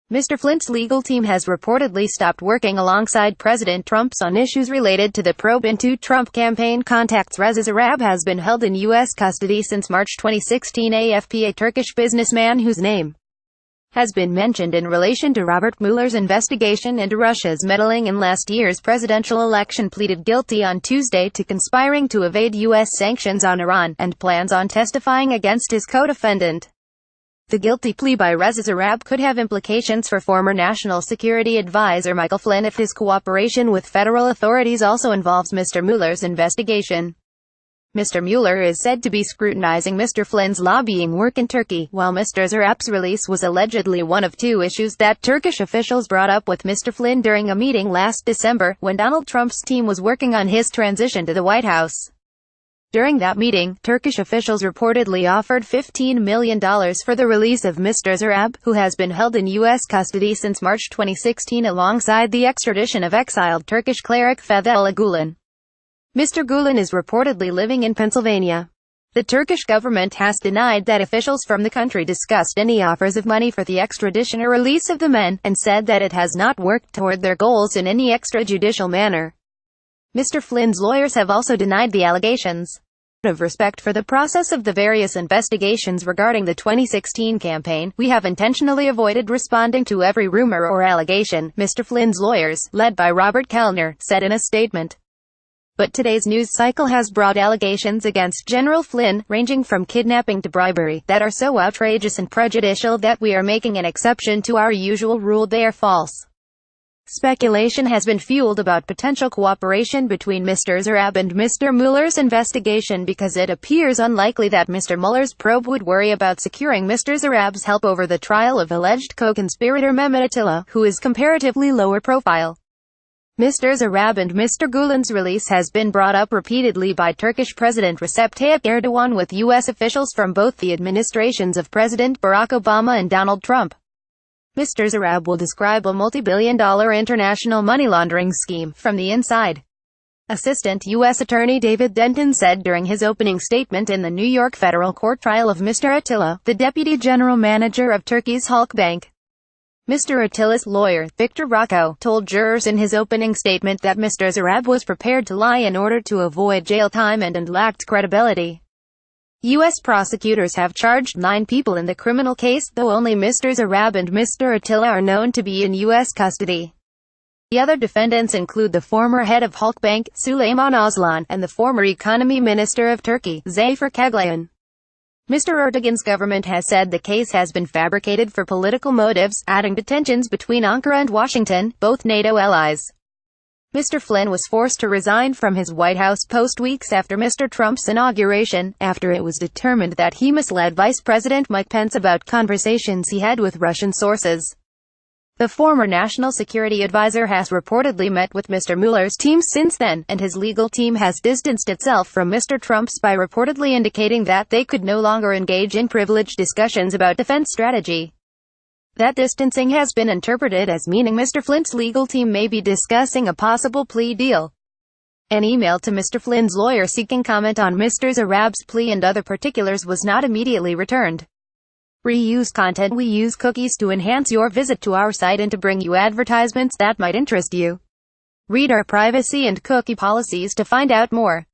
Mr. Flynn's legal team has reportedly stopped working alongside President Trump on issues related to the probe into Trump campaign contacts. Reza Zarrab has been held in U.S. custody since March 2016. AFP A Turkish businessman whose name has been mentioned in relation to Robert Mueller's investigation into Russia's meddling in last year's presidential election pleaded guilty on Tuesday to conspiring to evade U.S. sanctions on Iran, and plans on testifying against his codefendant. The guilty plea by Reza Zarrab could have implications for former National Security Advisor Michael Flynn if his cooperation with federal authorities also involves Mr. Mueller's investigation. Mr. Mueller is said to be scrutinizing Mr. Flynn's lobbying work in Turkey, while Mr. Zarrab's release was allegedly one of two issues that Turkish officials brought up with Mr. Flynn during a meeting last December, when Donald Trump's team was working on his transition to the White House. During that meeting, Turkish officials reportedly offered $15 million for the release of Mr. Zarrab, who has been held in U.S. custody since March 2016 alongside the extradition of exiled Turkish cleric Fethullah Gulen. Mr. Gulen is reportedly living in Pennsylvania. The Turkish government has denied that officials from the country discussed any offers of money for the extradition or release of the men, and said that it has not worked toward their goals in any extrajudicial manner. Mr. Flynn's lawyers have also denied the allegations. Out of respect for the process of the various investigations regarding the 2016 campaign, we have intentionally avoided responding to every rumor or allegation, Mr. Flynn's lawyers, led by Robert Mueller, said in a statement. But today's news cycle has brought allegations against General Flynn, ranging from kidnapping to bribery, that are so outrageous and prejudicial that we are making an exception to our usual rule. They are false. Speculation has been fueled about potential cooperation between Mr. Zarrab and Mr. Mueller's investigation because it appears unlikely that Mr. Mueller's probe would worry about securing Mr. Zarrab's help over the trial of alleged co-conspirator Mehmet Atilla, who is comparatively lower profile. Mr. Zarrab and Mr. Gulen's release has been brought up repeatedly by Turkish President Recep Tayyip Erdogan with U.S. officials from both the administrations of President Barack Obama and Donald Trump. Mr. Zarrab will describe a multi-billion-dollar international money laundering scheme from the inside. Assistant U.S. Attorney David Denton said during his opening statement in the New York federal court trial of Mr. Atilla, the deputy general manager of Turkey's Halkbank. Mr. Attila's lawyer, Victor Rocco, told jurors in his opening statement that Mr. Zarrab was prepared to lie in order to avoid jail time and lacked credibility. U.S. prosecutors have charged 9 people in the criminal case, though only Mr. Zarrab and Mr. Attila are known to be in U.S. custody. The other defendants include the former head of Halkbank, Süleyman Özlan, and the former economy minister of Turkey, Zafer Kaglayan. Mr. Erdogan's government has said the case has been fabricated for political motives, adding to tensions between Ankara and Washington, both NATO allies. Mr. Flynn was forced to resign from his White House post weeks after Mr. Trump's inauguration, after it was determined that he misled Vice President Mike Pence about conversations he had with Russian sources. The former National Security Advisor has reportedly met with Mr. Mueller's team since then, and his legal team has distanced itself from Mr. Trump's by reportedly indicating that they could no longer engage in privileged discussions about defense strategy. That distancing has been interpreted as meaning Mr. Flynn's legal team may be discussing a possible plea deal. An email to Mr. Flynn's lawyer seeking comment on Mr. Zarrab's plea and other particulars was not immediately returned. Reuse content. We use cookies to enhance your visit to our site and to bring you advertisements that might interest you. Read our privacy and cookie policies to find out more.